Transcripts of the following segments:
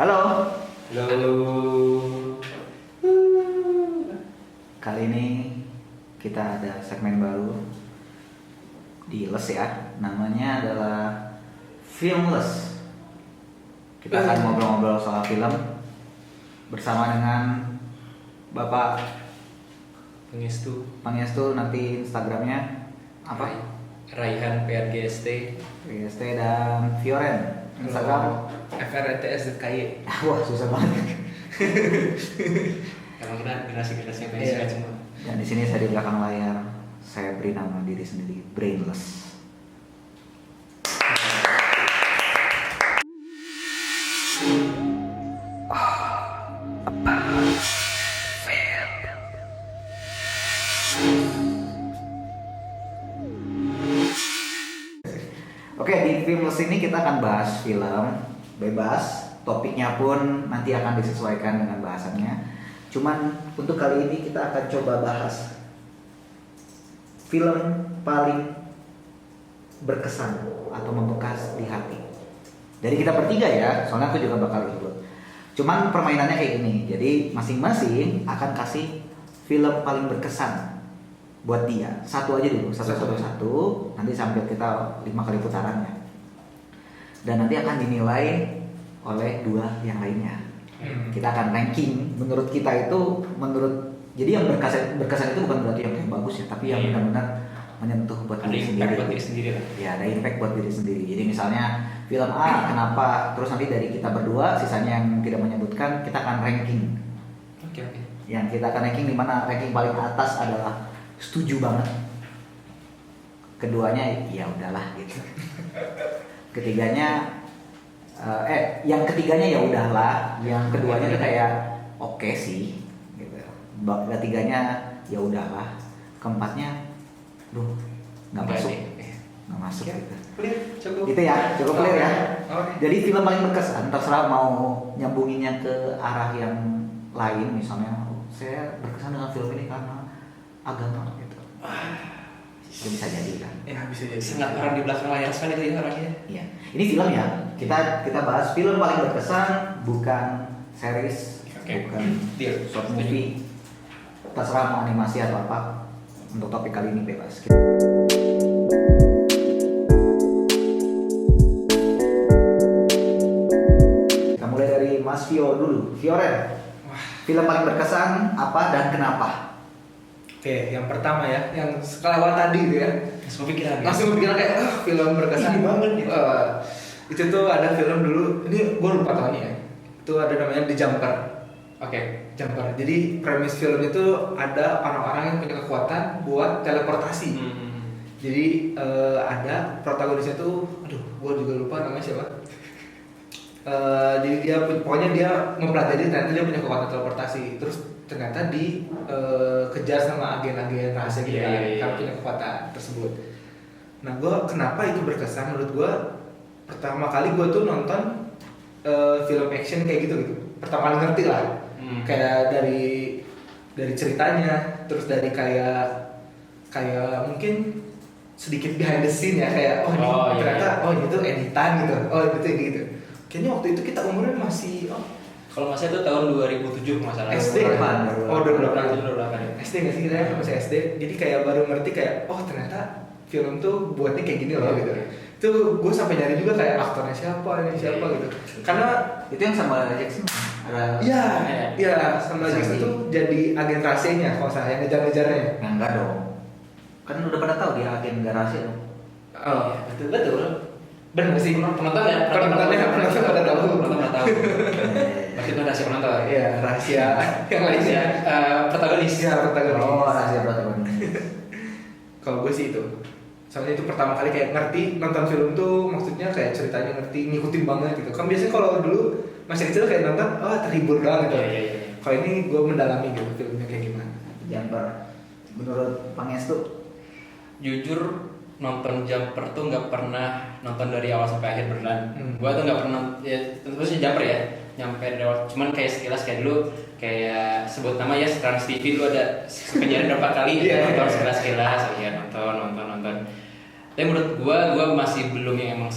Halo, Halo. kali ini kita ada segmen baru di Les ya. Namanya adalah Filmless. Kita akan ngobrol-ngobrol soal film bersama dengan Bapak Pangestu. Nanti Instagramnya apa? Raihan PRGST. PST dan Fioren. Instagram FRTS.ky. Wah, susah banget. Karena kita generasi-generasi yang Iya. semua. Dan di sini saya di belakang layar, saya beri nama diri sendiri Brainless. Oke, di Filmless ini kita akan bahas film bebas, topiknya pun nanti akan disesuaikan dengan bahasannya. Cuman untuk kali ini kita akan coba bahas film paling berkesan atau membekas di hati. Dari kita bertiga ya, soalnya aku juga bakal ikut. Cuman permainannya kayak gini, jadi masing-masing akan kasih film paling berkesan buat dia. Satu aja dulu, satu. Nanti sambil kita 5 kali putarannya. Dan nanti akan dinilai oleh dua yang lainnya. Kita akan ranking menurut kita itu jadi yang berkesan itu bukan berarti yang paling bagus ya, tapi yang benar-benar menyentuh buat Ada diri impact sendiri. buat diri sendiri lah. Ya, ada impact buat diri sendiri. Jadi misalnya film A kenapa, terus nanti dari kita berdua sisanya yang tidak menyebutkan kita akan ranking. Oke. Yang kita akan ranking di mana ranking paling atas adalah setuju banget. Keduanya ya udahlah gitu. Ketiganya yang ketiganya ya udahlah, yang keduanya tuh kayak oke sih gitu. Ketiganya ya udahlah, keempatnya nggak masuk. Nggak masuk Oke. gitu. Clear, cukup. Gitu ya, cukup clear ya. Oke. Jadi film paling berkesan, terserah mau nyambunginnya ke arah yang lain, misalnya saya berkesan dengan film ini karena agama gitu. Itu bisa jadi kan. Ya bisa jadi. Sangat orang di belakang layar sekali itu ya orangnya. Iya. Ini film ya. Kita bahas film paling berkesan, bukan series, Oke. bukan Deal. short movie. Terserah mau animasi atau apa. Untuk topik kali ini bebas. Kita mulai dari Mas Vio dulu. Fioren. Film paling berkesan apa dan kenapa? Oke, yang pertama ya, yang sekelewat tadi gitu ya. Langsung pikiran. Langsung kepikiran kayak, film berkesan Ini banget gitu. Itu tuh ada film dulu, ini gue lupa tahunnya ya. Itu ada namanya The Jumper. Oke. Jumper. Jadi premis film itu ada orang-orang yang punya kekuatan buat teleportasi. Jadi ada protagonisnya tuh, aduh, gue juga lupa namanya siapa. Jadi pokoknya dia mempelajari ternyata dia punya kekuatan teleportasi. Terus ternyata kejar sama agen-agen rahasia gitu kan, karena punya kekuatan tersebut. Nah, kenapa itu berkesan menurut gue? Pertama kali gue tuh nonton film action kayak gitu. Pertama kali ngerti lah, kayak dari ceritanya, terus dari kayak mungkin sedikit behind the scene ya, kayak ternyata ini tuh editan gitu, gitu. Kayaknya waktu itu kita umurnya masih Kalau masih itu tahun 2007 masalah. SD kan? 2008 SD nggak sih kita masih SD, jadi kayak baru ngerti kayak ternyata film tuh buatnya kayak gini loh gitu. Itu gue sampai nyari juga kayak aktornya siapa gitu. Karena Itu yang sama Jackson ada. iya sama Jackson tuh jadi agen rahasianya kalau saya yang ngejar-ngejarnya. Ya, enggak dong. Kan udah pada tahu dia agen garasi dong. Oh, Betul. benar sih. Penontonnya pada tahu. Penonton pada tahu. Berarti itu rahasia penonton. Iya, rahasia yang lainnya. Protagonis. Iya, protagonis. Oh, rahasia protagonis. Kalau gue sih itu. Soalnya itu pertama kali kayak ngerti nonton film tuh, maksudnya kayak ceritanya ngerti, ngikutin banget gitu. Kan biasanya kalau dulu masih kecil kayak nonton, terhibur doang gitu. Iya. Kalau ini gue mendalami gitu filmnya kayak gimana. Jumper. Menurut Pangestu, Jujur nonton Jumper tuh nggak pernah nonton dari awal sampai akhir beneran. Gua tuh nggak pernah, ya tentu saja Jumper ya, nyampe dari awal. Cuman kayak sekilas kayak dulu, kayak sebut nama ya, Trans TV dulu ada penyiaran berapa kali, nonton sekilas, ya nonton. Tapi menurut gua masih belum yang emang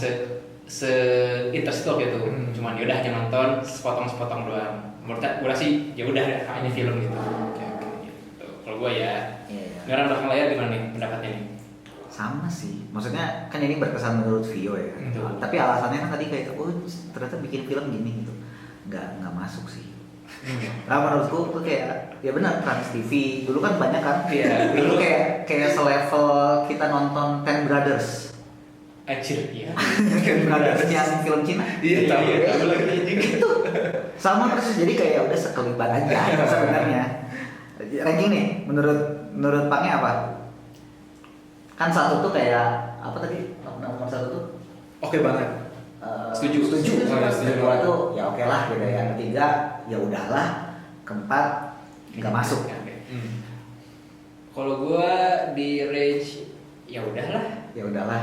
se-interest itu waktu itu. Cuman yaudah hanya nonton sepotong-sepotong doang. Menurut gue sih ya udah hanya film gitu. Gitu. Kalau gue ya, Iya. ngarang belakang layar gimana nih pendapatnya nih? Sama sih, maksudnya kan ini berkesan menurut Vio ya. Betul. Tapi alasannya kan tadi kayak, oh ternyata bikin film gini gitu, nggak masuk sih. Nah menurutku tuh kayak ya benar Trans TV dulu kan banyak kan. Iya. Dulu kayak selevel kita nonton Ten Brothers. Anjir, iya. Ten Brothers yang film Cina. Iya, tahu. Itu sama persis, jadi kayak udah sekelibat aja sebenarnya. Ranking nih, menurut Pange apa? Kan satu tuh kayak apa tadi nomor satu tuh? Oke banget. Setuju. Setuju. Oh, ya, setuju. Kedua tuh ya oke lah gitu ya. Ketiga ya udahlah. Keempat nggak masuk. Kalau gue di range ya udahlah. Ya udahlah.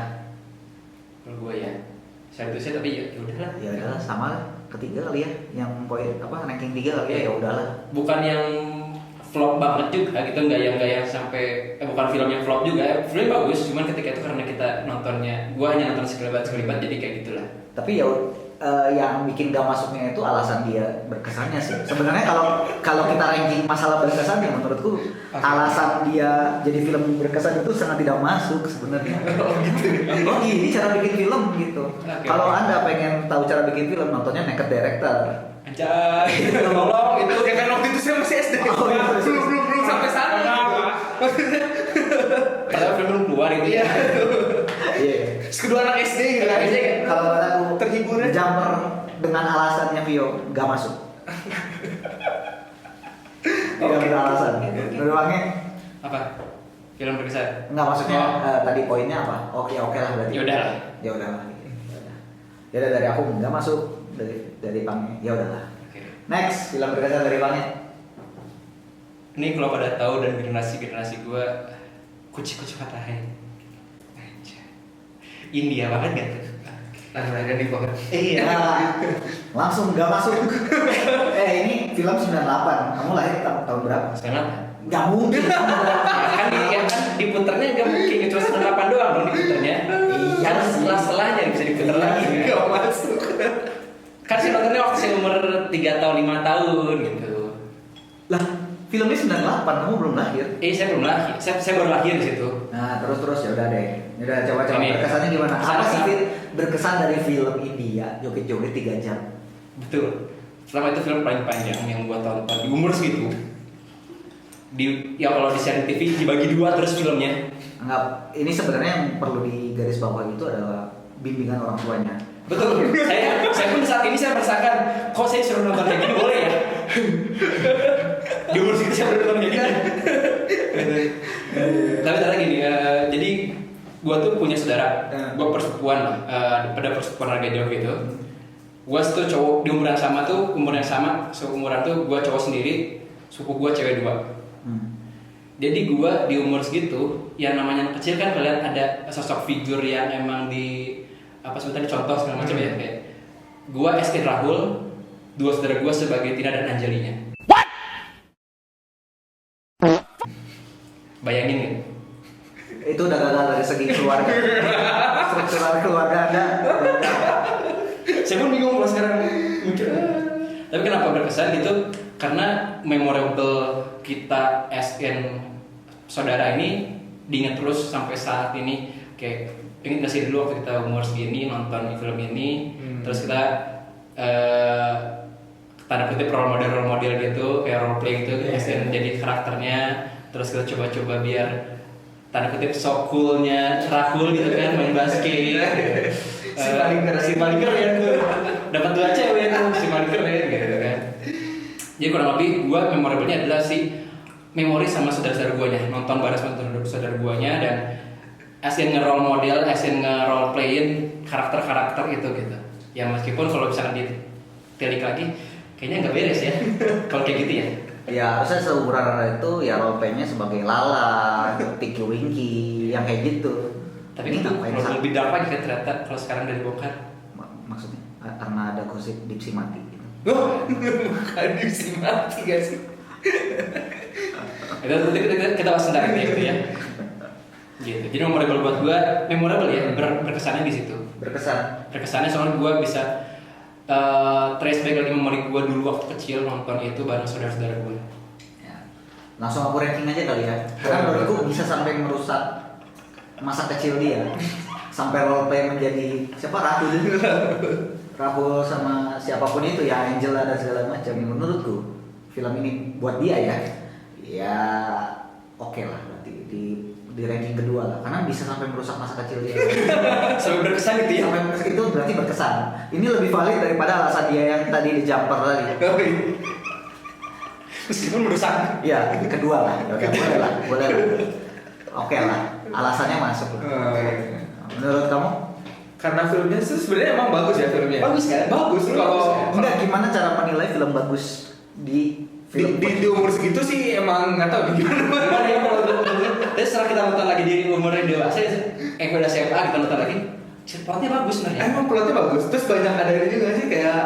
Kalau gue ya saya itu tapi ya udahlah. Ya udahlah sama lah. Ketiga kali ya, yang poin apa ranking 3 kali ya udahlah. Bukan yang flop banget juga gitu, nggak yang sampai bukan film yang flop juga. Film bagus, cuman ketika itu karena kita nontonnya, gue hanya nonton sekelibat jadi kayak gitulah. Tapi ya yang bikin gak masuknya itu alasan dia berkesannya sih. Sebenarnya kalau kita ranking masalah berkesan ya menurutku alasan dia jadi film berkesan itu sangat tidak masuk sebenarnya. Oh gitu. Oh gini cara bikin film gitu. Oke. Kalau Anda pengen tahu cara bikin film nontonnya Naked Director. Anjay, tolong itu. Ya kan waktu itu saya masih SD. Oh, iya. belum sampai sana. Padahal film belum keluar itu. Iya. Iya. Kedua anak SD gitu kan. Kalau aku Terhibur ya? Jumper dengan alasannya Vio gak masuk. Tidak ada alasan. Menurut Bangnya Apa? Film berkesan? nggak maksudnya Oh. tadi poinnya apa? Oke lah berarti. Ya udahlah. Ya udahlah. Ya udah dari aku nggak masuk dari Bangnya. Ya udahlah. Oke. Next film berkesan dari Bangnya. Ini kalau pada tahu dan generasi gue kuci-kuci Fatahin. Anjay. India banget gak tuh? Nah, di bawah. Iya. Langsung nggak masuk. Ini film 98. Kamu lahir tahun berapa? Sangat. Nggak mungkin. Kan diputernya gak mungkin cuma 98 doang dong diputernya. Iya Kan sih. setelah-setelahnya bisa diputer lagi. Gak masuk. Kan saya nontonnya waktu saya umur 3 tahun 5 tahun gitu. Lah, filmnya 98. Kamu belum lahir. Saya belum lahir. Saya baru lahir di situ. Nah, terus ya udah deh. Ya udah coba Ini. berkesannya gimana? Berkesan Apa sih apa? Fir, berkesan dari film India joget-joget 3 jam? Betul. Selama itu film paling panjang yang gua tonton di umur segitu. Ya kalau di siaran TV dibagi 2 terus filmnya. Enggak, ini sebenarnya yang perlu digaris bawah itu adalah bimbingan orang tuanya. Betul. saya pun saat ini saya merasakan kok saya suruh nonton kayak gini boleh ya? Di umur segitu saya baru nonton kayak gini. Tapi tadi gini, jadi gua tuh punya saudara, gua persepuan lah, pada persepuan harga jauh gitu. Gua tuh cowok di umur yang sama seumuran tuh gua cowok sendiri, suku gua cewek 2. Jadi gua di umur segitu, yang namanya anak kecil kan kalian ada sosok figur yang emang di apa sebentar dicontoh segala macam ya kayak gua Estin Rahul, 2 saudara gua sebagai Tina dan Angelina. What? Bayangin nih. Itu udah gagal dari segi keluarga. Struktural keluarga Anda. Saya pun bingung kalau sekarang mikir. Tapi kenapa berkesan gitu? Karena memorable kita SN saudara ini diingat terus sampai saat ini. Kayak pengen ngasih dulu waktu kita umur segini nonton film ini, terus kita tanda kutip role model gitu, kayak role play gitu, SN jadi karakternya, terus kita coba-coba biar tanda kutip so coolnya Rahul gitu kan main basket. Si paling keren tuh dapat 2 cewek tuh si paling keren gitu kan. Jadi kurang lebih gue memorable-nya adalah si memori sama saudara-saudara gue nya nonton bareng sama saudara gue nya dan asin nge-role model, asin nge-role playin karakter-karakter itu gitu. Ya meskipun kalau misalkan ditelik lagi kayaknya nggak beres ya kalau kayak gitu ya. Ya harusnya seumuran itu ya role play-nya sebagai Lala, Tinky Winky, yang kayak gitu. Tapi Ini itu ngapain kalau sih? lebih dark lagi kan ternyata kalau sekarang dari bongkar. Maksudnya karena ada gosip Dipsy mati gitu. Oh, bukan bisa mati gak sih? Itu nanti kita bahas tentang itu ya. Gitu. Jadi memorable buat gua, memorable ya berkesannya di situ. Berkesannya soalnya gue bisa trace back lagi memori gue dulu waktu kecil nonton itu bareng saudara-saudara gue. Ya. Langsung aku ranking aja kali ya. Karena menurutku bisa sampai merusak masa kecil dia. Sampai roleplay menjadi siapa Rahul sama siapapun itu ya, Angela dan segala macam. Menurutku film ini buat dia ya oke lah, berarti di ranking kedua lah, karena bisa sampai merusak masa kecil dia. Sampai berkesan itu ya. Sampai itu berarti berkesan. Ini lebih valid daripada alasan dia yang tadi di jumper tadi. Meskipun merusak. Ya, kedua lah. Ya, boleh lah. Oke lah, alasannya masuk lah. Menurut kamu? Karena filmnya sih sebenarnya emang bagus ya filmnya. Bagus kan? Bagus. Kalau Enggak, gimana cara menilai film bagus di film di umur segitu sih emang nggak tahu gimana ya. Tapi setelah kita nonton lagi di umur yang dewasa, udah SMA kita nonton lagi, plotnya bagus sebenarnya. Emang plotnya bagus. Terus banyak ada ini juga sih kayak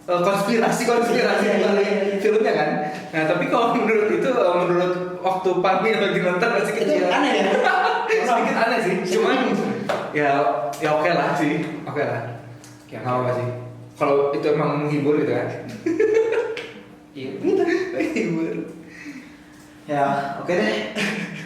konspirasi di balik filmnya kan. Nah tapi kalau menurut waktu Pani lagi nonton masih kecil. Itu aneh ya. Sedikit aneh sih. Cuman ya oke lah sih. Oke lah. Nggak apa sih. Kalau itu emang menghibur gitu kan. Iya, gitu. Menghibur. Ya, oke deh.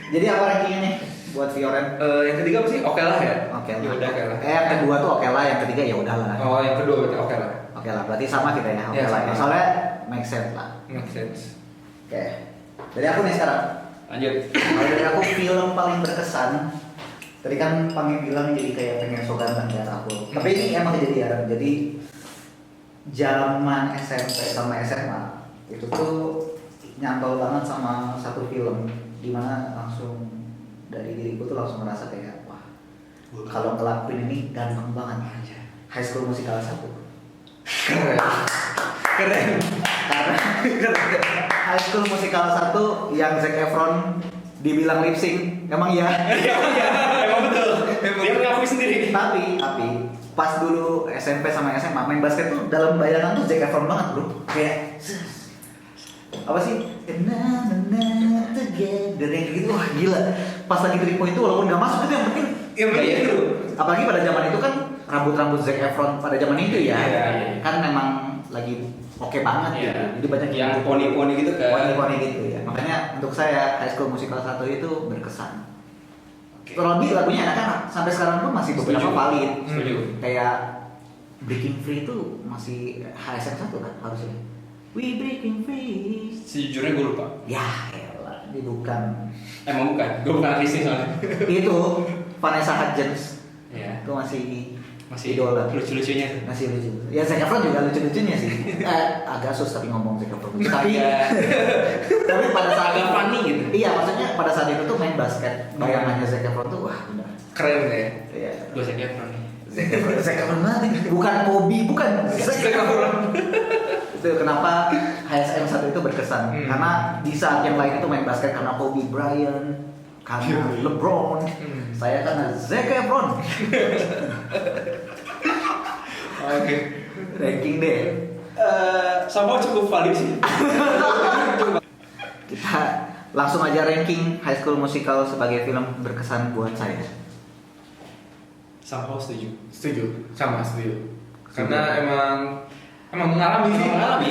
Jadi apa rankingnya nih buat Fioren? Yang ketiga apa sih? Oke lah ya. Oke Ya udah oke lah. Yang kedua tuh oke lah, yang ketiga ya udahlah. Oh yang kedua berarti oke lah. Oke lah, berarti sama kita ya. Oke Ya, lah. sama. Soalnya make sense lah. Make sense. Oke. Dari aku nih sekarang. Lanjut. Kalau dari aku film paling berkesan. Tadi kan Pangi bilang jadi kayak pengen so ganteng kayak aku. Tapi ini emang kejadian. Jadi zaman SMP sama SMA itu tuh nyantol banget sama satu film, dimana langsung dari diriku tuh langsung merasa kayak wah, kalau ngelakuin ini gampang banget. High School Musical 1. Keren. Karena High School Musical 1 yang Zac Efron dibilang lip sync, emang iya. Emang betul. Dia mengakui sendiri. Tapi pas dulu SMP sama SMA main basket tuh dalam bayangan tuh Zac Efron banget bro. Kayak apa sih? Together yang gitu, wah gila. Pas lagi 3 point itu walaupun gak masuk itu yang penting. Yang penting Kayak itu. Apalagi pada zaman itu kan rambut Zac Efron pada zaman itu ya. Iya. Kan memang lagi oke banget Iya. gitu. Jadi banyak yang poni-poni gitu kan. poni-poni gitu ya. Makanya untuk saya High School Musical 1 itu berkesan. Oke. Terlebih lagunya enak-enak, sampai sekarang pun masih beberapa Setuju. valid. Setuju. Kayak Breaking Free itu masih HSM 1 kan harusnya. We breaking free. Sejujurnya gue lupa. Ya, elah, ini bukan. Emang bukan. Gue bukan artisnya soalnya. Itu Vanessa Hudgens. Iya. Itu masih Masih idola. lucu-lucunya tuh. Masih lucu. Ya Zac Efron juga lucu-lucunya sih. Agak sus tapi ngomong Zac Efron. Tapi tapi pada saat Agak funny gitu. Iya, maksudnya pada saat itu tuh main basket. Bayangannya Zac Efron tuh wah udah. Keren ya. Iya. Gue Zac Efron nih. Zac Efron banget. Bukan Kobe, bukan Zac Efron. Itu kenapa HSM 1 itu berkesan. Karena di saat yang lain itu main basket karena Kobe Bryant, karena LeBron. Saya karena Zac Efron. Oke. Ranking deh. Sama cukup valid sih. Kita langsung aja ranking High School Musical sebagai film berkesan buat saya. Somehow setuju. Setuju. Sama setuju. Karena emang mengalami sih. Mengalami.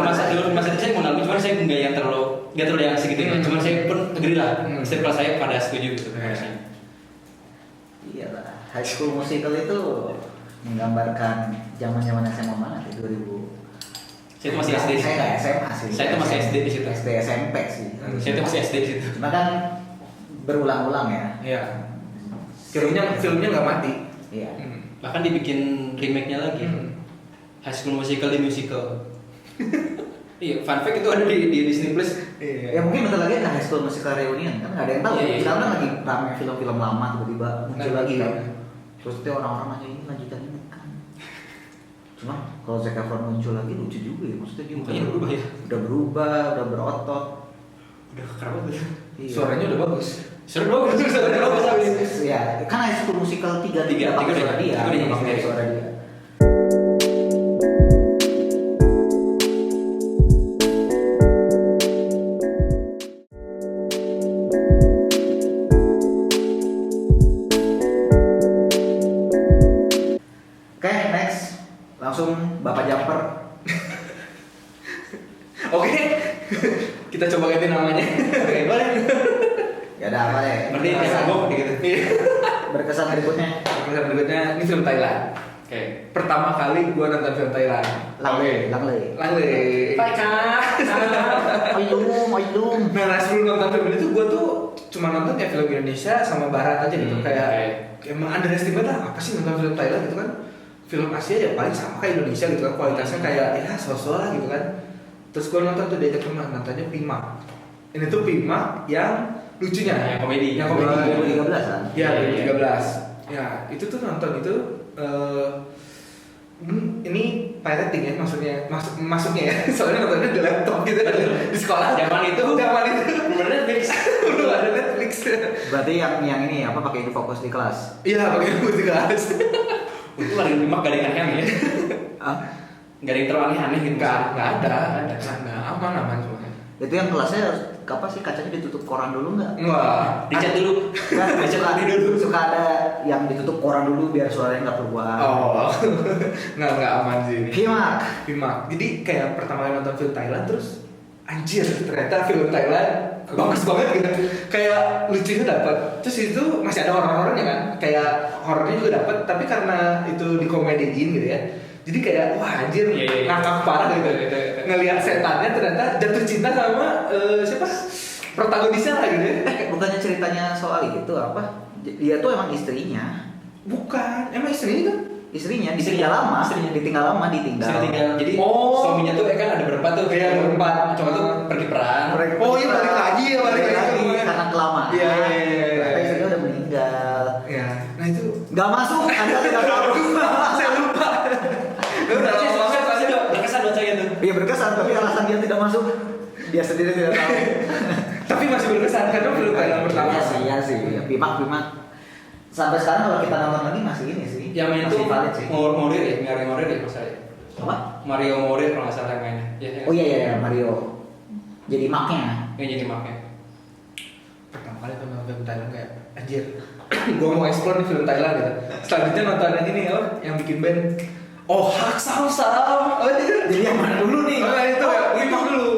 Masa itu saya mengalami, cuma saya nggak terlalu yang segitu ya. Cuma saya pun agree lah. Circle saya pada setuju gitu. Harusnya. Iya lah. High School Musical itu menggambarkan zaman-zaman SMA mana sih 2000. Saya itu masih SD sih. Saya nggak SMA sih. Saya itu masih SD di situ. SD SMP sih. Saya itu masih SD di situ. Cuma kan berulang-ulang ya. Iya. Filmnya nggak mati. Iya. Bahkan dibikin remake-nya lagi. High School Musical di musical. Iya, fun fact itu ada di Disney Plus. Ya mungkin bentar lagi ada High School Musical Reunion kan nggak ada yang tahu. Iya. Sekarang kan lagi rame film-film lama tiba-tiba muncul Nah, lagi kan. iya. Terus itu orang-orang nanya ini lanjutan ini kan. Cuma kalau Zac Efron muncul lagi lucu juga ya. Maksudnya dia Mukanya berubah ya. Udah berubah, udah berotot. Udah keren banget. Iya. Suaranya udah bagus. Seru banget, suaranya bagus habis. Iya, kan High School Musical 3 Tiga pakai deh. suara dia. Tiga deh, Pakai sendiri. suara dia. Oke, kita coba ganti namanya. Oke, boleh. Ya ada apa ya? Berarti kayak sanggup gitu. Berkesan berikutnya. Kemudian berikutnya ini film Thailand. Oke. Pertama kali gua nonton film Thailand. Langle. Langle. Baik kak. Oilum. Nah, sebelum nonton film itu gua tuh cuma nonton ya film Indonesia sama Barat aja gitu. Kayak emang underestimate lah, apa sih nonton film Thailand gitu kan. Film Asia ya paling sama kayak Indonesia gitu kan, kualitasnya kayak ya so-so lah gitu kan. Terus gua nonton tuh diajak teman, nontonnya Pima. Ini tuh Pima yang lucunya, Yang komedi. Yang komedi. 2013 kan? Ya, Iya, 2013. Ya, itu tuh nonton itu ini pirating ya maksudnya ya. Soalnya nontonnya di laptop gitu di sekolah. Zaman itu bener Netflix. belum ada Netflix. Berarti yang ini apa pakai fokus di kelas? Iya, pakai buku kelas. Itu ada yang Pimak gak ada yang aneh ya. Ah, Gak ada yang terlalu aneh gitu. Enggak ada. Aman semuanya. itu yang kelasnya apa sih kacanya ditutup koran dulu nggak? Enggak. Dicat dulu. Kan suka ada yang ditutup koran dulu biar suaranya nggak keluar. Oh. Enggak aman sih ini. Pimak. Jadi kayak pertama kali nonton film Thailand terus anjir ternyata film Thailand bagus banget gitu. Kayak lucunya dapat. Terus itu masih ada horor-horornya kan. Kayak horornya juga dapat tapi karena itu dikomediin gitu ya. Jadi kayak wah anjir ngakak parah gitu. Ngelihat setannya ternyata jatuh cinta sama siapa? Protagonisnya lah gitu ya. Bukannya ceritanya soal itu apa? Dia tuh emang istrinya. Bukan, emang istrinya kan? Istrinya ditinggal lama. Saya tinggal. Jadi Oh. suaminya tuh kan ada berempat tuh. Iya, berempat. Cowok tuh pergi perang. Oh iya balik lagi karena kelamaan. Iya. Ternyata istrinya udah meninggal. Ya, nah itu Nggak masuk, Anda tidak tahu. saya lupa. Udah lama banget soalnya. Berkesan buat saya tuh. Iya berkesan, tapi alasan dia tidak masuk dia sendiri tidak tahu. Tapi masih berkesan karena belum Thailand pertama. Iya sih. Ya, Pimak. Sampai sekarang kalau kita nonton lagi masih ini sih. Yang main masih tuh valid sih. Morir ya, Mario Morir ya maksudnya. Apa? Mario Morir kalau nggak salah yang mainnya. Oh iya Mario. Jadi maknya. Yang jadi maknya. Pertama kali nonton film Thailand kayak anjir. Gua mau explore nih film Thailand gitu. Selanjutnya nonton yang ini yang bikin band. Oh, Hak Sao Sao. Oh, Jadi yang mana dulu nih? Oh, itu ya. Pimak dulu.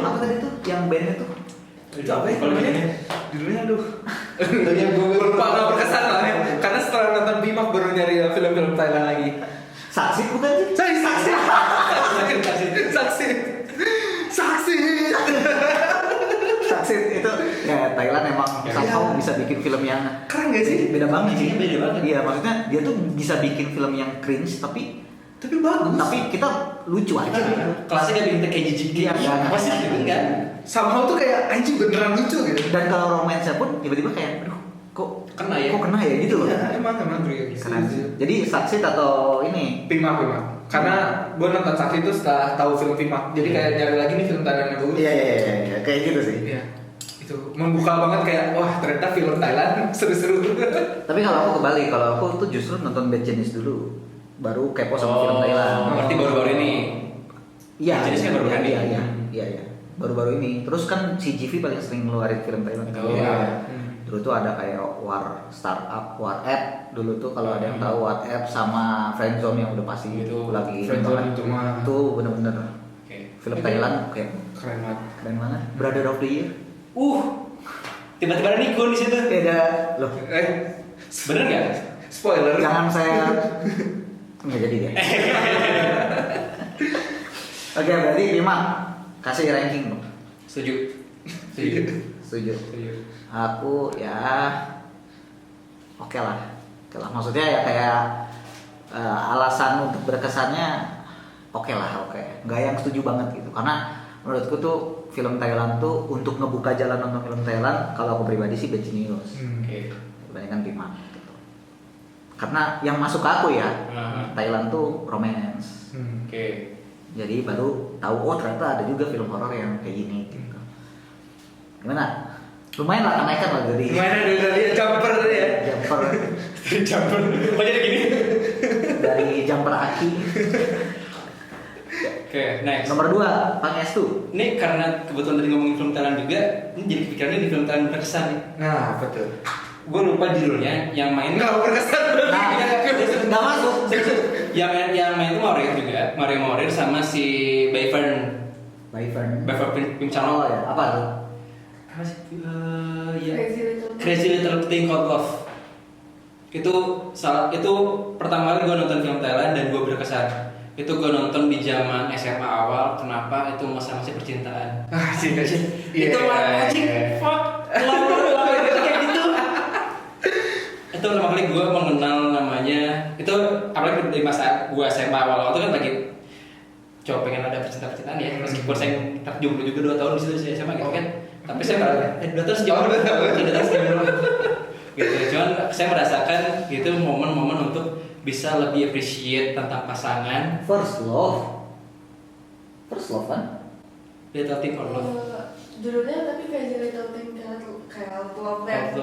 Apa tadi tuh? Yang bandnya tuh? Itu apa ya Kalau namanya? ini. Judulnya aduh. Judulnya gue lupa nggak berkesan lah ya. Karena setelah nonton Pimak baru nyari film-film Thailand lagi. Saksi bukan sih? Saksi. Saksi itu ya Thailand emang Ya. somehow bisa bikin film yang Keren gak sih? beda banget sih. Beda banget. Iya maksudnya dia tuh bisa bikin film yang cringe tapi bagus. kita lucu aja gitu. Kelasnya nggak bikin kayak jijik Iya, gitu. Apa sih gitu kan? Somehow tuh kayak anjing beneran lucu gitu. Dan kalau romance pun tiba-tiba kayak aduh kok Kena ya? Kok kena ya gitu loh. Iya, emang Keren sih. Jadi Saksi atau ini Pimak. Karena gue nonton Saksi itu setelah tahu film Pimak. Jadi kayak nyari lagi nih film Thailand yang bagus. iya kayak gitu sih. Iya. Itu membuka banget kayak wah ternyata film Thailand seru-seru. Tapi kalau aku kebalik, kalau aku tuh justru nonton Bad Genius dulu, baru kepo sama film Thailand. Berarti baru-baru ini. Iya. Bad Genius kan baru kan iya, ini. iya. Baru-baru ini. Terus kan si GV paling sering ngeluarin film Thailand. Oh, iya. Dulu tuh ada kayak War Startup, War App dulu tuh kalau ada yang tahu War App sama Friendzone yang udah pasti Itu lagi Friendzone itu mah. Tuh bener-bener Oke. film Thailand kayak Keren banget. keren banget. Brother of the Year. Tiba-tiba ada Nikon di situ. Beda loh. Bener nggak? Spoiler. Jangan saya nggak jadi deh. Oke berarti 5 kasih ranking dong. Setuju. Setuju. Aku ya oke lah. Maksudnya ya kayak alasan untuk berkesannya oke. Nggak yang setuju banget gitu. Karena menurutku tuh film Thailand tuh untuk ngebuka jalan nonton film Thailand kalau aku pribadi sih Bad Genius. Oke. Dibandingkan Pimak gitu. Karena yang masuk ke aku ya Thailand tuh romance. Oke. Jadi baru tahu oh ternyata ada juga film horor yang kayak gini gitu. Gimana? Lumayan lah kenaikan lah dari Gimana dari jumper tadi ya? jumper Kok jadi gini? dari jumper Aki. Oke, next. Nomor 2 Pangestu. Ini karena kebetulan tadi ngomongin film Thailand juga, ini jadi kepikirannya di film Thailand berkesan nih. Nah betul. gue lupa judulnya, yang main Nggak berkesan. Nah, nggak masuk. yang main itu Mario Morir sama si Bayfern Pincano. Oh ya, apa tuh? Apa sih? Ya. Crazy Little Crazy Little Thing Called Love. Itu pertama kali gue nonton film Thailand dan gue berkesan. Itu gue nonton di zaman SMA awal. Kenapa? Itu masa-masa percintaan. Sih. Itu anjing, fuck, lama kayak gitu. Itu pertama kali gue mengenal namanya. Itu apalagi di masa gue SMA awal itu kan lagi coba pengen ada percintaan ya. Meskipun saya terjomblo juga 2 tahun di situ saya SMA gitu kan. Tapi saya 2 tahun sejauh gitu. Cuman saya merasakan gitu momen-momen untuk bisa lebih appreciate tentang pasangan. First love kan? Little Thing Called Love. Judulnya tapi Crazy Little Thing kayak love that.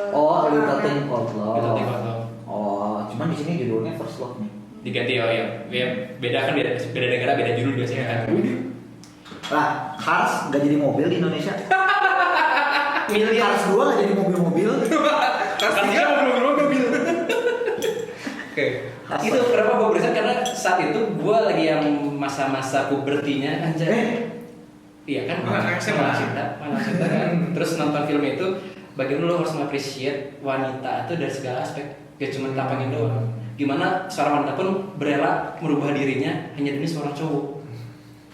Oh, Little Thing Called Little Thing Called Love. Love. Oh, cuman di sini judulnya First Love nih. Diganti ya beda kan beda negara beda judul biasanya kan. Lah, Cars nggak jadi mobil di Indonesia. Miliar. Cars 2 nggak jadi mobil-mobil. Karena mobil. Oke. Itu kenapa gue berkesan karena saat itu gue lagi yang masa-masa pubertinya anjay. Iya kan, Mana cinta kan. Terus nonton film itu, bagian lo harus mengapresiasi wanita itu dari segala aspek, gak cuma tampangnya doang. Gimana seorang wanita pun berela merubah dirinya hanya demi seorang cowok.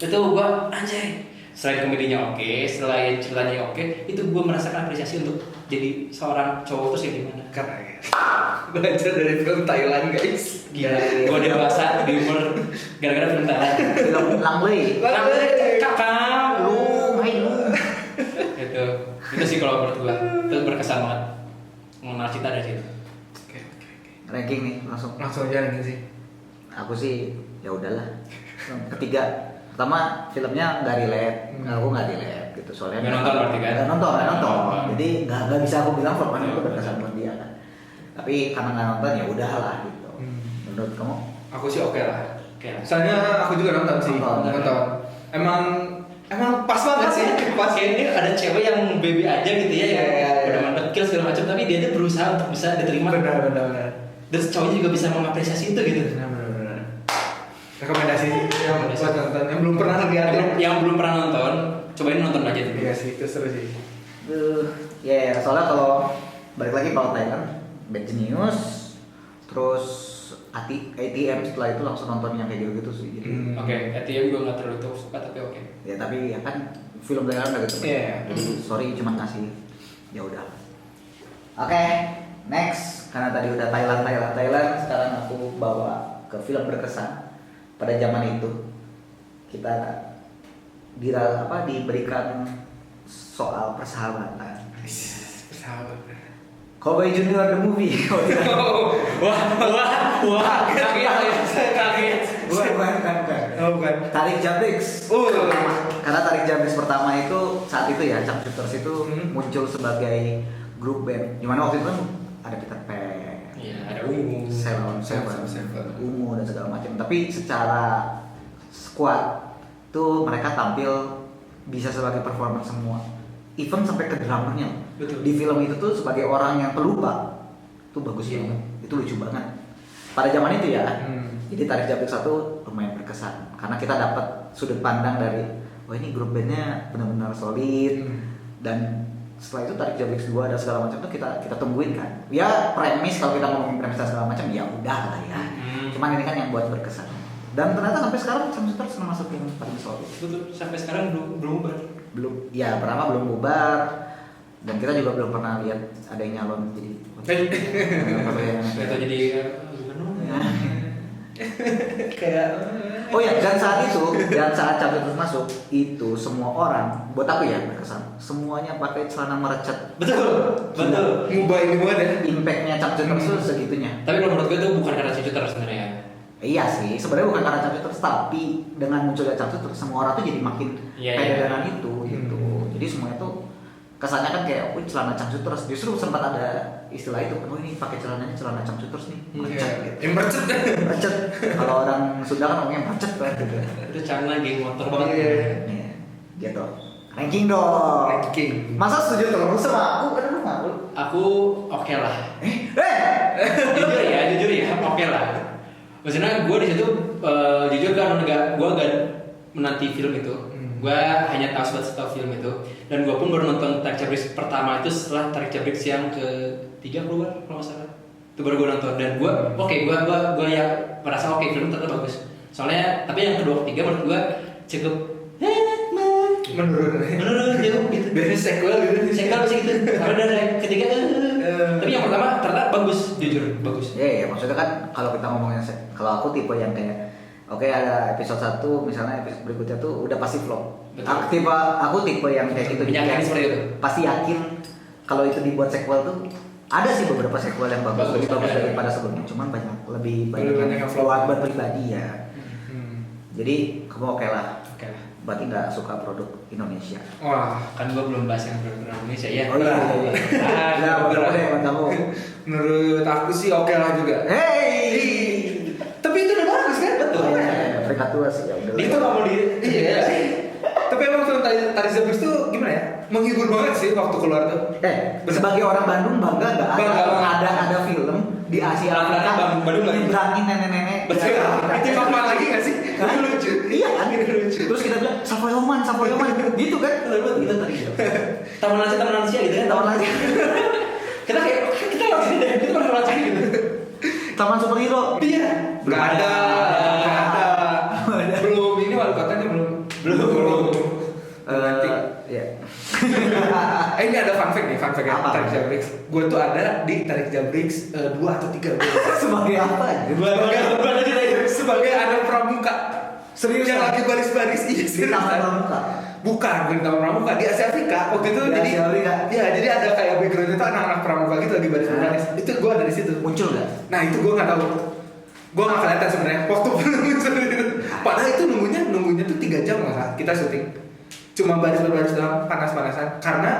Itu gue anjay. Selain komedinya oke, selain ceritanya oke, itu gue merasakan apresiasi untuk jadi seorang cowok terus kayak gimana. Karena belajar dari film Thailand guys. Gila, gue dewasa di umur gara-gara film Thailand. Film Langley. Kakak, Hai lu. itu sih kalau menurut gue itu berkesan banget mengenal cinta dari situ. Oke. Ranking nih langsung. Langsung aja nih sih. Aku sih ya udahlah. Ketiga, pertama filmnya nggak relate, aku nggak relate gitu soalnya. Nggak nonton berarti kan? Nggak nonton. Oh. Jadi nggak bisa aku bilang film itu berkesan buat dia kan. Tapi karena nggak nonton ya udahlah gitu. Menurut kamu? Aku sih oke lah. Oke lah. Soalnya aku juga nonton sih. Nonton. Emang pas banget sih. Pas. Kayak ini ada cewek yang baby aja gitu ya, yang Iya. udah mendekil segala macam, tapi dia tuh berusaha untuk bisa diterima. Benar. Terus cowoknya juga bisa mengapresiasi itu gitu. Benar. Rekomendasi yang buat nonton yang belum pernah lihat ya. Yang belum pernah nonton, cobain nonton aja dulu. Iya sih, itu seru sih. Ya soalnya kalau balik lagi kalau Thailand, Bad Genius, terus ATM setelah itu langsung nonton yang kayak gitu sih. Jadi Oke, ATM gue nggak terlalu suka tapi oke. ya tapi ya kan film Thailand udah gitu. Iya. Jadi sorry cuma ngasih ya udah. Oke, next karena tadi udah Thailand, sekarang aku bawa ke film berkesan pada zaman itu. Kita diberikan soal persahabatan. Persahabat. Cowboy Junior the movie. Wah, kaget. Bukan. Oh bukan. Tarik Jamrix. Karena Tarik Jamrix pertama itu saat itu ya, Chapters itu muncul sebagai grup band. Dimana waktu itu kan ada Peter Pan, Iya, ada Ungu. Seven, Ungu dan segala macam. Tapi secara squad tuh mereka tampil bisa sebagai performer semua. Even sampai ke drummernya. Betul. Di film itu tuh sebagai orang yang pelupa tuh bagus banget. Itu lucu banget. Pada zaman itu ya. Jadi Tarik Jamrix 1 lumayan berkesan karena kita dapat sudut pandang dari ini grup bandnya benar-benar solid dan setelah itu Tarik Jamrix 2 dan segala macam tuh kita tungguin kan. Ya premis kalau kita ngomongin premis dan segala macam ya udah lah ya. Cuman ini kan yang buat berkesan. Dan ternyata sampai sekarang Chapters termasuk yang paling solid. Betul, sampai sekarang belum bubar. Pertama belum bubar dan kita juga belum pernah lihat ada yang nyalon jadi Atau jadi gubernur. Kayak Oh ya, dan saat Chapters masuk itu semua orang buat aku ya berkesan semuanya pakai celana merecet. Betul. ngubah ini banget ya. Impactnya Chapters itu segitunya. Tapi kalau menurut gue itu bukan karena Chapters sebenarnya. Iya sih, sebenarnya bukan karena Chapters, tapi dengan munculnya Chapters semua orang tuh jadi makin pede dengan itu gitu. Jadi semuanya tuh kesannya kan kayak celana Chapters. Justru sempat ada istilah itu, ini pakai celana Chapters nih, merecet gitu. Yang bercet. Merecet. Kalau orang Sunda kan ngomongnya merecet banget gitu. Itu celana geng motor banget. Nih, gitu. Ranking dong. Ranking. Masa setuju terus sama aku? Kan lu nggak? Aku oke lah. Eh, Jujur ya, oke lah. Maksudnya gue di situ jujur kan gue gak menanti film itu. Gue hanya tahu sebatas film itu. Dan gue pun baru nonton Tarik Jabrix pertama itu setelah Tarik Jabrix yang ketiga keluar kalau nggak salah. Itu baru gue nonton dan gue gue ya merasa oke, film ternyata bagus. Soalnya tapi yang kedua ketiga menurut gue cukup Menurut jauh gitu. biasanya sequel gitu. Sequel masih gitu. Karena dari ketiga tapi yang pertama ternyata bagus, jujur bagus. Iya, maksudnya kan kalau kita ngomongin kalau aku tipe yang kayak oke, ada episode 1 misalnya episode berikutnya tuh udah pasti flop. Betul. Aku tipe yang kayak gitu. Menyangka Kayak seperti itu. Pasti yakin kalau itu dibuat sequel tuh ada sih beberapa sequel yang bagus, lebih bagus daripada sebelumnya. Cuman lebih banyak banyak yang flop. buat pribadi ya. Jadi kamu oke lah. Oke lah. Berarti nggak suka produk Indonesia. Wah, Kan gue belum bahas yang produk Indonesia ya. Oh iya. Nah, boleh kamu. menurut aku sih oke lah juga. Hey. Tapi itu udah bagus kan? Betul. Peringkat 2 sih ya udah. Itu kamu di Iya. Tapi emang film Tarik Jabrix tuh gimana ya? Menghibur banget sih waktu keluar tuh. Sebagai orang Bandung bangga nggak Bangga. ada film di Asia Afrika Bandung lagi. nyebrangin nenek-nenek. Betul. Itu kapan lagi nggak sih? Hah? Itu lucu. Iya kan? Terus kita bilang Savoyoman gitu kan? Kita tadi taman lansia gitu kan. taman lagi Kita langsung deh, kita pernah lansia gitu. taman superhero. Iya. Nggak ada. Belum ini wali kotanya belum. Ya. Ini ada fun fact nih, fun fact ya, Apa? Tarik Jabrix. Gue tuh ada di Tarik Jabrix 2 atau 3. Sebagai apa? Sebagai anak pramuka. Serius? Yang lagi baris-baris. Iya, Di serius. taman pramuka. Bukan di Taman Pramuka, di Asia Afrika. Waktu itu Di jadi Asia Afrika. Iya, jadi ada kayak background itu anak-anak pramuka gitu lagi baris-baris. Itu gue ada di situ. Muncul nggak? Nah, itu gue nggak tahu. Gue nggak kelihatan sebenarnya waktu muncul itu. Padahal itu nunggunya tuh 3 jam nggak salah kita syuting. Cuma baris-baris doang, panas-panasan. Karena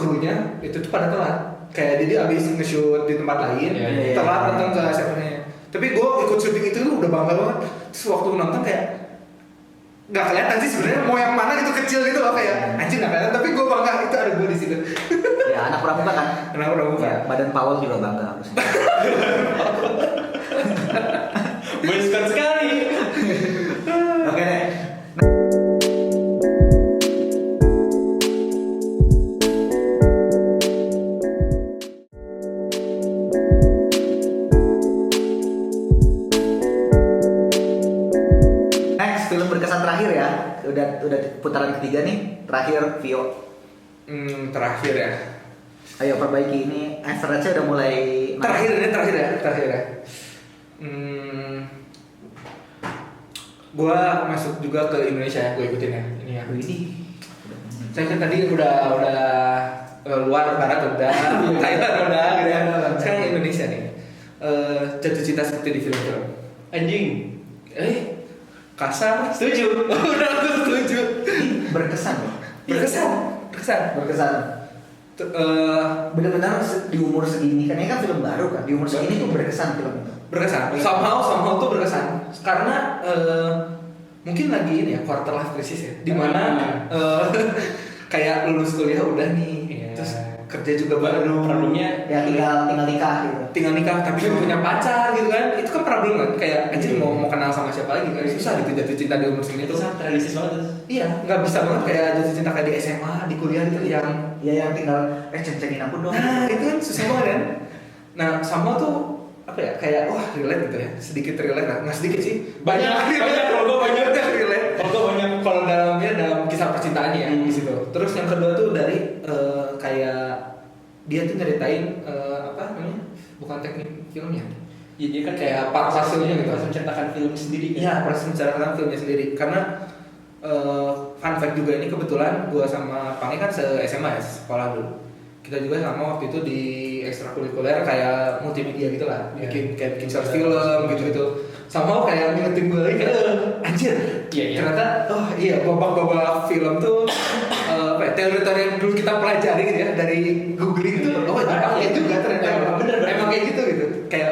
krunya itu tuh pada telat. Kayak jadi abis nge-shoot di tempat lain, Iya. telat datang ke Asia Afrika. Tapi gue ikut syuting itu tuh udah bangga banget. Terus waktu nonton kayak nggak kelihatan sih sebenarnya mau yang mana itu kecil gitu loh kayak anjing nggak kelihatan, tapi gue bangga itu ada gue di situ. Ya anak pramuka kan. Anak pramuka. Ya, badan Powell juga bangga harusnya. Winston sekali. Oke deh. Next, film berkesan terakhir ya. Udah putaran ketiga nih. Terakhir Vio. Terakhir ya. Ayo perbaiki ini. Average-nya udah mulai Terakhir ya. Gua masuk juga ke Indonesia ya, gue ikutin ya. Ini ya. Ini. Saya kan tadi udah luar barat udah, Thailand udah, gitu ya. Sekarang Indonesia nih. Jatuh cinta seperti di film-film. Anjing. Kasar. Setuju. Udah aku setuju. Berkesan loh. Berkesan. Benar-benar di umur segini kan ini kan film baru kan. Di umur segini tuh berkesan film itu. Berkesan. Somehow tuh berkesan. Karena mungkin lagi ini ya quarter life crisis ya. Dimana kayak lulus kuliah udah nih, Iya. terus kerja juga baru. Problemnya Ya tinggal nikah gitu. Tinggal nikah tapi belum punya pacar gitu kan. Itu kan problem kan. Kayak anjir mau kenal sama siapa lagi kan. Susah gitu jatuh cinta di umur segini itu tuh. sangat realistis banget tuh. Iya, nggak bisa banget kayak jatuh cinta kayak di SMA, di kuliah gitu yang Ya yang tinggal ceng-cengin aku dong. nah itu kan susah banget kan. Nah sama tuh apa ya kayak wah relate gitu ya, sedikit relate lah, nggak sedikit sih, Banyak, kalau gua banyak. relate. Kalau gua banyak. Kalau dalam kisah percintaannya ya di situ. Terus yang kedua tuh dari kayak dia tuh nyeritain apa namanya, bukan teknik filmnya, Ya, dia kan kayak part hasilnya gitu. pas menceritakan film sendiri kan. Iya, proses menceritakan filmnya sendiri. Karena fun fact juga ini kebetulan gua sama Pange kan se-SMA ya, sekolah dulu. Kita juga sama waktu itu di ekstrakurikuler kayak multimedia gitu lah, Iya. bikin short film gitu-gitu. Sama kayak ngingetin gue lagi kayak anjir. Iya. Ternyata babak-babak film tuh apa ya, teori-teori yang dulu kita pelajari gitu ya dari googling itu dipakai juga ternyata. Bener. Emang kayak gitu. Kayak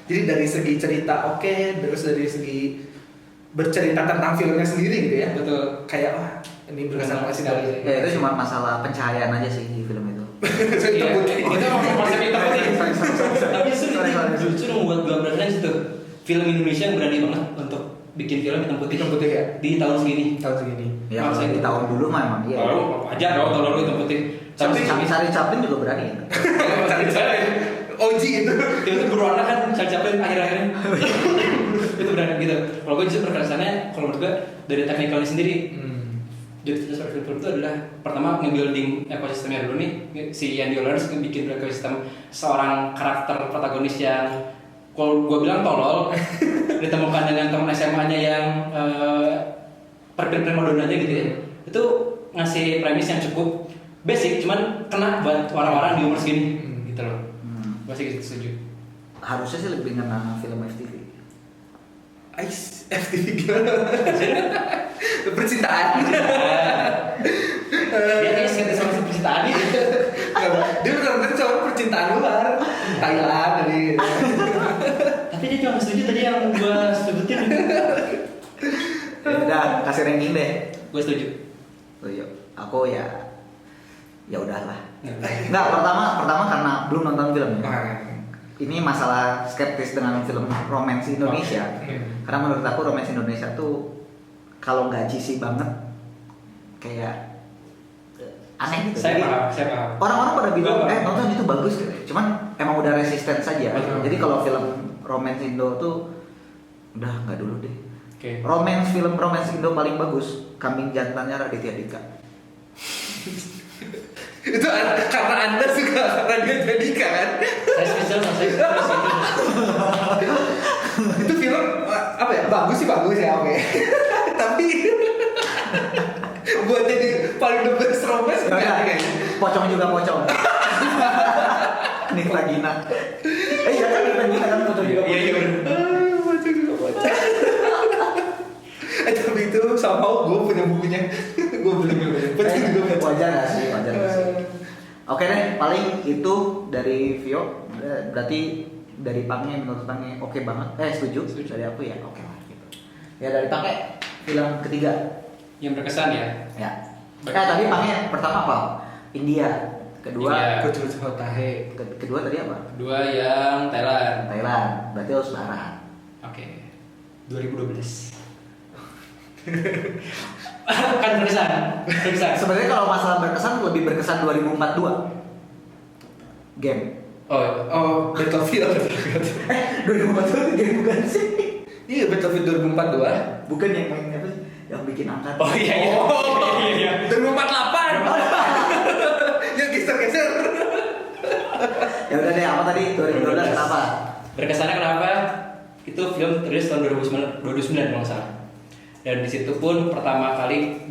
jadi dari segi cerita oke, terus dari segi bercerita tentang filmnya sendiri gitu ya. Betul. Kayak wah ini berkesan banget sih dari. Ya itu cuma masalah pencahayaan aja sih di film itu. Iya, kita ngomong konsep hitam putih. Tapi Sorry. justru membuat gue berani itu film Indonesia yang berani banget untuk bikin film hitam putih ya di tahun segini. tahun segini. Ya kalau di tahun dulu mah emang iya. Kalau aja dong tahun lalu hitam putih. Tapi Charlie Chaplin juga berani ya. Cari Oji itu. Itu berwarna kan Charlie Chaplin akhir-akhirnya. Itu berani gitu. Kalau gue justru berkesannya kalau menurut gue dari teknikalnya sendiri. Jadi film itu adalah pertama nge-building ekosistemnya dulu nih. Si Andy Lawrence bikin ekosistem seorang karakter protagonis yang kalau gue bilang tolol ditemukan dengan teman SMA-nya yang prima donanya gitu ya. Itu ngasih premis yang cukup basic, cuman kena buat orang-orang di umur segini gitu loh. Gue sih setuju. Harusnya sih lebih ngena film FTV. Ice FTV gimana? Percintaan. Dia kayak skeptis sama percintaan ini. Dia benar-benar cuma percintaan luar. Thailand tadi. Tapi dia cuma setuju tadi yang gue sebutin. Ya udah kasih ranking deh. Gue setuju. Oh, iya. Aku ya udahlah. Enggak, pertama karena belum nonton filmnya. Ini masalah skeptis dengan film romance Indonesia. Karena menurut aku romance Indonesia tuh kalau nggak cheesy banget kayak aneh gitu. Saya Jadi, paham. orang-orang pada bilang nonton itu bagus gitu. Cuman emang udah resisten saja. Jadi kalau film romance Indo tuh udah nggak dulu deh. Oke. Film romance Indo paling bagus Kambing Jantannya Raditya Dika. Itu karena Anda suka Raditya Dika kan? Saya spesial Itu film apa ya? Bagus ya oke. Tapi buat jadi paling the best romance Ya, kayaknya. pocong juga pocong. Nik Lagina. Iya kan Nik Lagina kan pocong juga. Iya Baca juga baca. Tapi itu sama gue punya bukunya. Gue beli pocong juga baca. Wajar gak sih? Wajar gak sih? Oke deh, paling itu dari Vio. Berarti dari Pangnya menurut Pangnya oke banget. Setuju. Dari aku ya oke lah gitu. Ya dari Pangnya film ketiga. yang berkesan ya. Ya. Tadi Pangnya pertama apa? India. Kedua. India. Kucul Hotahe. Kedua tadi apa? Kedua yang Thailand. Thailand. Berarti harus barat. Oke. 2012. Kan berkesan. Sebenarnya kalau masalah berkesan lebih berkesan 2042. Game. Oh, Battlefield. 2042 game bukan sih? Iya, Battlefield 2042. Bukan yang main apa sih? Yang bikin angkat. oh iya. 2048. Yang geser-geser. Ya udah deh, apa tadi? 2012 kenapa? Berkesannya kenapa? Itu film terus tahun 2009 kalau nggak salah. Dan di situ pun pertama kali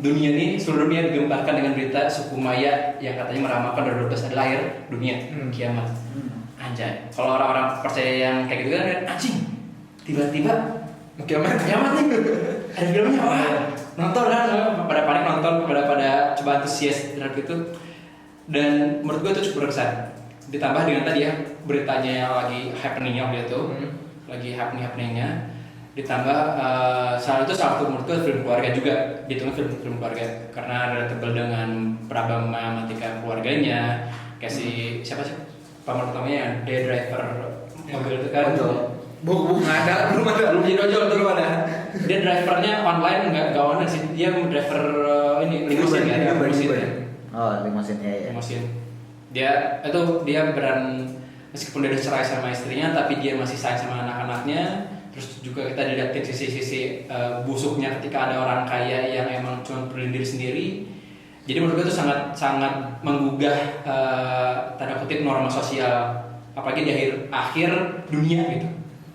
seluruh dunia digemparkan dengan berita suku Maya yang katanya meramalkan 2012 adalah akhir dunia, kiamat. Anjay. Kalau orang-orang percaya yang kayak gitu kan anjing. Tiba-tiba kiamat nih. Ada filmnya nonton kan pada panik nonton pada coba antusias terhadap itu. Dan menurut gue itu cukup berkesan. Ditambah dengan tadi ya beritanya yang lagi happeningnya waktu itu. Lagi happeningnya. Ditambah salah satu menurut gue film keluarga juga, hitungnya film keluarga karena relatable dengan problematika keluarganya. Kayak siapa sih pemeran utamanya yang dia driver mobil itu kan. Belum ada. Belum jadi ojol belum ada. Dia drivernya online nggak online sih, dia driver ini limousine kan, limousine. Oh, limousine ya. Limousine. Dia beran meskipun dia udah cerai sama istrinya, tapi dia masih sayang sama anak-anaknya. Terus juga kita dilihatin sisi-sisi busuknya ketika ada orang kaya yang emang cuma peduli diri sendiri. Jadi menurut gue itu sangat menggugah tanda kutip norma sosial, apalagi di akhir dunia gitu,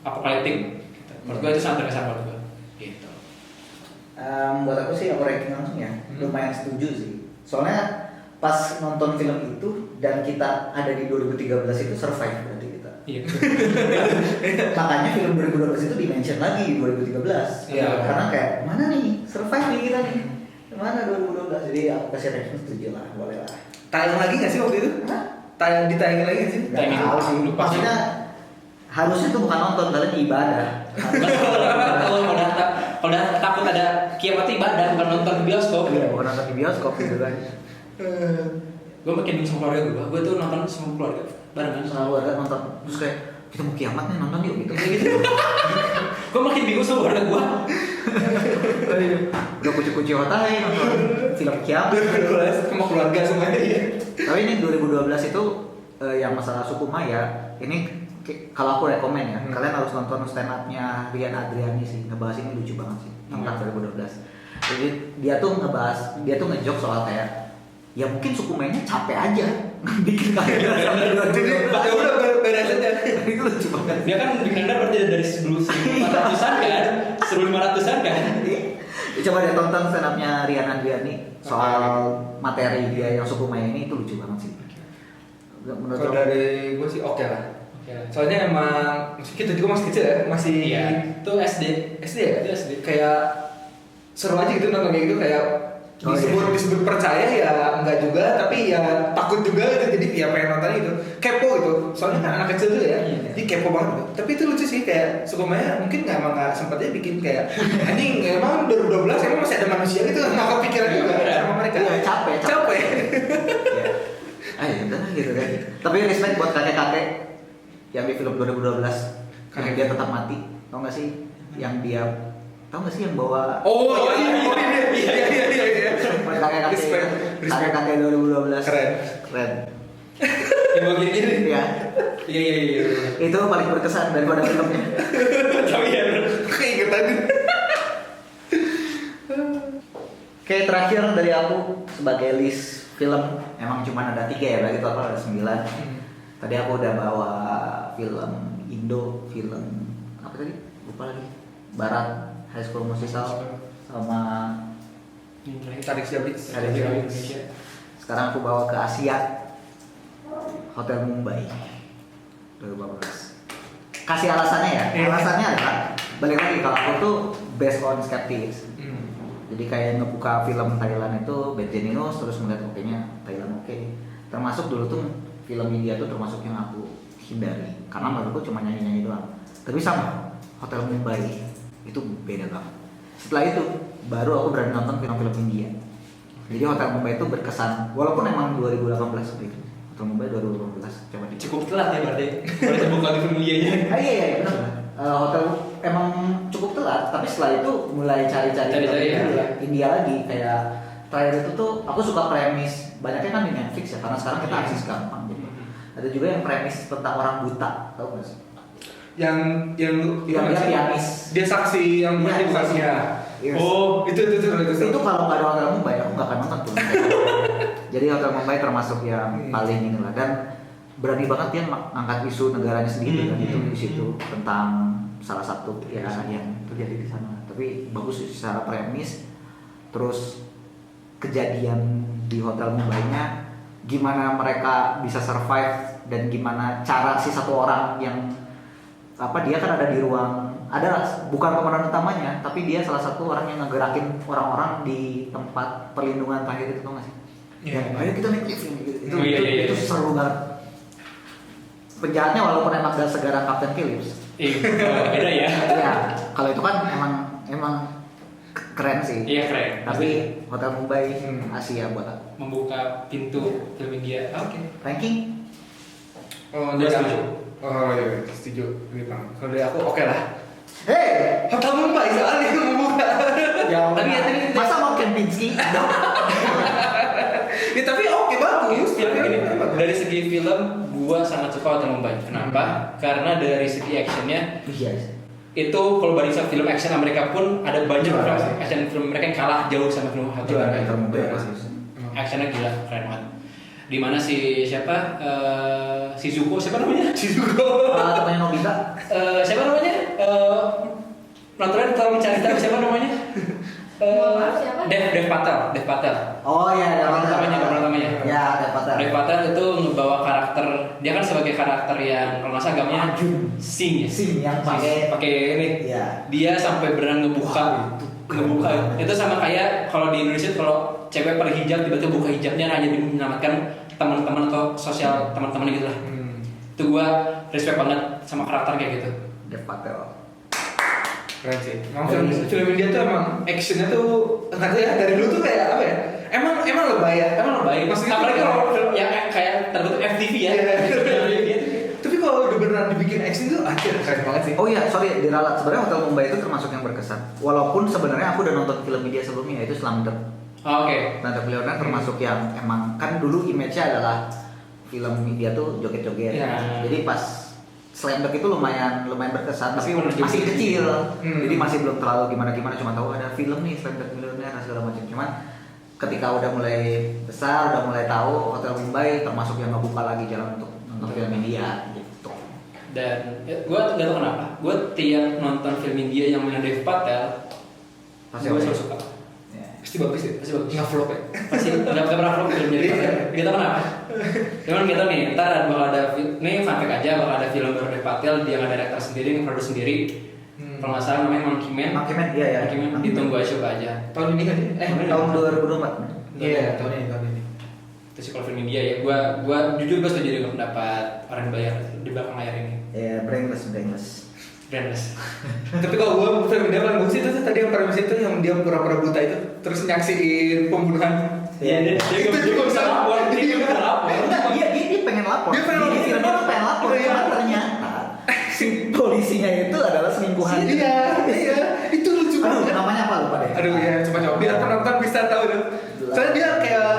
apokaliptik. Gitu. Menurut gue itu sangat berkesan buat gue. Gitu. Buat aku sih aku ranking langsung ya, lumayan setuju sih. Soalnya pas nonton film itu dan kita ada di 2013 itu survive berarti kita. Iya. Makanya film 2012 itu di-mention lagi di 2013. Iya. Karena kayak mana nih survive nih kita nih. Mana 2012. Jadi aku kasih ranking setuju lah, boleh lah. Tayang lagi nggak sih waktu itu? Hah? Ditayangin lagi nggak sih? Nggak tahu sih. Lupa sih. Maksudnya Harusnya itu bukan nonton, kalian ibadah. Kalau udah takut ada kiamat itu ibadah, bukan nonton di bioskop. Iya, bukan nonton di bioskop gitu kan. Gue makin bingung sama keluarga gue tuh nonton sama keluarga barengan. Selalu ada nonton, terus kayak kita mau kiamat nih nonton yuk gitu. Gue makin bingung sama keluarga gue. Udah kucu-kucu otak nonton film kiamat. Sama keluarga semuanya ya. Tapi ini 2012 itu yang masalah suku Maya ini kalau aku rekomen ya, kalian harus nonton stand up-nya Rian Adriani sih, ngebahas ini lucu banget sih tentang 2012. Jadi dia tuh ngejok soal kayak ya mungkin suku Mayanya capek aja bikin karya sampai 2012. Ya udah beres aja. Itu lucu banget. Dia kan bikin dari dari 1400-an kan, 1500-an kan. Coba deh tonton stand up-nya Rian Adriani soal materi dia yang suku Maya ini, itu lucu banget sih. Menurut Kalau aku- dari gue sih oke lah. Soalnya emang kita juga masih kecil ya, masih Iya. Itu SD. SD ya? Itu SD. Kayak seru aja gitu nonton kayak gitu, kayak Oh, disebut percaya ya enggak juga, tapi ya takut juga gitu. Jadi ya pengen nonton gitu, kepo gitu. Soalnya kan anak kecil tuh ya, Iya. jadi kepo banget gitu. Tapi itu lucu sih, kayak Sukomaya mungkin nggak sempatnya bikin kayak anjing emang 2012 emang masih ada manusia gitu, nggak kepikiran juga sama mereka. Iya, capek. Ya. Ya udah gitu kan. Tapi respect buat kakek-kakek yang di film 2012 yang dia tetap mati. Tau gak sih? Yang dia tau gak sih yang bawa Oh iya. buat kakek-kakek Respect. kakek-kakek 2012. Keren. Yang bagian gini. Iya. Iya. Itu paling berkesan daripada filmnya. Tapi ya. Keingetan. Oke, terakhir dari aku sebagai list film emang cuma ada 3 ya, berarti total ada 9. Tadi aku udah bawa film Indo, film apa tadi? Lupa lagi. Barat, High School Musical, sama Tarik siap Indonesia. sekarang aku bawa ke Asia, Hotel Mumbai 2015. Kasih alasannya ya. Alasannya adalah balik lagi kalau aku tuh based on skeptis. Jadi kayak ngebuka film Thailand itu Bad Genius, terus melihat oke-nya Thailand oke. Termasuk dulu tuh film India tuh termasuk yang aku hindari karena menurutku cuma nyanyi-nyanyi doang. Tapi sama Hotel Mumbai itu beda banget. Setelah itu baru aku berani nonton film-film India. Jadi Hotel Mumbai itu berkesan walaupun emang 2018 gitu. Hotel Mumbai 2018 coba dicek. Cukup telat ya berarti. Kalau terbuka di film India-nya. Iya benar. Hotel emang cukup telat, tapi setelah itu mulai cari-cari India lagi. Kayak terakhir itu tuh aku suka premis, banyaknya kan di Netflix ya, karena sekarang kita akses gampang gitu. Ada juga yang premis tentang orang buta, tahu nggak sih? Yang Yang dia pianis. dia saksi yang mati bukan saksi. dia. Yes. Oh, itu. Itu kalau nggak ada Hotel Mumbai aku nggak akan nonton tuh. Jadi Hotel Mumbai termasuk yang paling inilah, dan berani banget dia ngangkat isu negaranya sendiri kan, itu di situ tentang salah satu ya yang terjadi di sana. Tapi bagus sih secara premis, terus kejadian di Hotel Mumbai-nya gimana mereka bisa survive dan gimana cara si satu orang yang dia kan ada di ruang, bukan pemeran utamanya, tapi dia salah satu orang yang ngegerakin orang-orang di tempat perlindungan terakhir itu, tau gak sih? Iya. Ayo kita naik lift gitu. Itu, Oh, iya. itu seru banget. Penjahatnya walaupun emang gak segara Captain Phillips. Beda ya. Iya, kalau itu kan emang keren sih. Iya keren. Tapi Hotel Mumbai Asia buat aku. Membuka pintu film India. Oke. Ranking? Oh, Gua dari setuju. aku. Oh iya, setuju. Gitu. Kalau dari aku oke lah. Hey, Hotel Mumbai soalnya membuka. ya Tapi ya tadi masa mau Kempinski? Ya tapi oke bagus. Film ini dari segi film gua sangat suka Hotel Mumbai. Kenapa? Karena dari segi actionnya Iya. itu kalau banding sama film action Amerika pun ada banyak Juara film sih. action film mereka yang kalah jauh sama film Hotel Juara, Mumbai. Hotel Mumbai Iya. bagus. Actionnya gila, keren banget. Dimana si siapa si Zuko siapa namanya? Temannya Nobita. Siapa namanya? Penontonnya kalau mencari tahu siapa namanya? Maaf, siapa? Dev Patel. Oh iya, ada Orang utamanya. Ya, ada Patel. Dev Patel itu ngebawa karakter, dia kan sebagai karakter yang kalau nggak salah agamanya Sing ya. Sing yang pakai pakai ini. Iya. Dia sampai berani ngebuka itu sama kayak kalau di Indonesia kalau cewek berhijab tiba-tiba buka hijabnya hanya demi menyelamatkan teman-teman atau sosial teman-teman gitu lah. Itu gue respect banget sama karakter kayak gitu. Dev Patel. Keren sih. Emang film India tuh emang actionnya tuh nggak tahu ya dari dulu tuh kayak apa ya? Emang lebay ya. Emang lebay. Maksudnya Apalagi tuh kalau film yang kayak terbentuk FTV ya. Iya. Tapi kalau udah beneran dibikin action tuh akhirnya keren banget sih. Oh iya, sorry, diralat. Sebenarnya Hotel Mumbai itu termasuk yang berkesan. Walaupun sebenarnya aku udah nonton film India sebelumnya, yaitu Slumdog. Oh, oke. Slumdog Millionaire termasuk yang emang kan dulu image-nya adalah film India tuh joget-joget. Iya. Jadi pas Slumdog itu lumayan berkesan, tapi Masih masih kecil. kecil. Hmm. Jadi masih belum terlalu gimana-gimana, cuma tahu ada film nih Slumdog Millionaire dan segala macam. Cuman ketika udah mulai besar, udah mulai tahu Hotel Mumbai termasuk yang ngebuka lagi jalan untuk nonton film India gitu. Dan gue gak tau kenapa, gue tiap nonton film India yang main Dev Patel, Pasti gue oke. selalu suka. Ya. Pasti bagus ya. Pasti bagus. Nggak vlog ya. Pasti gak pernah vlog film Dev Patel. Gak tau kenapa. Cuman kita nih, ntar bakal ada ini fun fact aja, bakal ada film baru Dev Patel, dia nggak director sendiri, nge-produce sendiri. Kalau nggak salah namanya Monkey Man. Monkey Man, iya ya. Monkey Man, ditunggu aja coba aja. Tahun ini kan? Tahun 2024. Iya, tahun ini. Terus kalau film India ya, gue jujur gue setuju dengan pendapat orang bayar di belakang layar ini. Ya, brainless. Brainless. Tapi kalau gue film India paling bagus itu tuh tadi yang premis itu yang dia pura-pura buta itu terus nyaksiin pembunuhan. Iya, dia nggak bisa lapor, dia nggak bisa lapor. Enggak, dia pengen lapor. Dia pengen lapor. Di film itu pengen lapor, Iya. cuma ternyata si polisinya itu adalah selingkuhan. Iya, itu lucu Aduh, banget. namanya apa lupa deh. Aduh ya, coba biar penonton bisa tahu dong. Soalnya dia kayak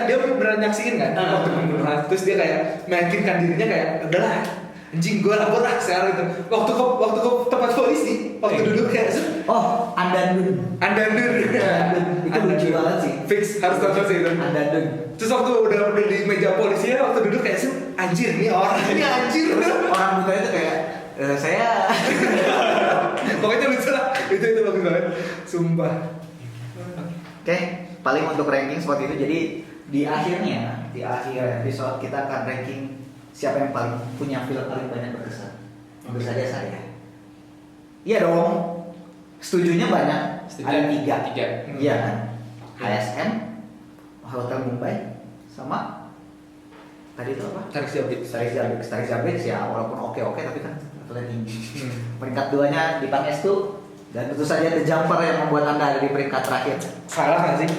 dia beneran nyaksiin kan waktu pembunuhan, terus dia kayak meyakinkan dirinya kayak udahlah anjing gue lapor lah sekarang itu waktu ke tempat polisi waktu duduk kayak Oh, Andandun. Andandur Itu lucu banget sih. fix harus nonton sih itu. Andandun. Terus waktu udah di meja polisi waktu duduk kayak anjir nih orang ini anjir. Orang buta itu kayak saya Pokoknya lucu lah. Itu bagus banget. Sumpah. Oke, paling untuk ranking seperti itu. Jadi di akhir episode kita akan ranking siapa yang paling punya film paling banyak berkesan. Tentu saja saya. Iya dong. Setujunya banyak. Setuju. Ada 3. Tiga. Iya kan. HSM, Hotel Mumbai, sama tadi itu apa? Tarik siapin. Tarik Zabix ya, walaupun oke tapi kan levelnya tinggi. Peringkat 2-nya di Pangestu, dan tentu saja The Jumper yang membuat Anda ada di peringkat terakhir. Salah nggak sih?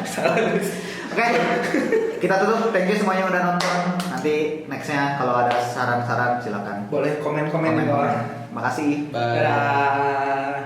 Salah. Oke, kita tutup. Thank you semuanya udah nonton. Nanti nextnya kalau ada saran-saran silakan Boleh komen-komen di bawah. Makasih. Bye. Dadah.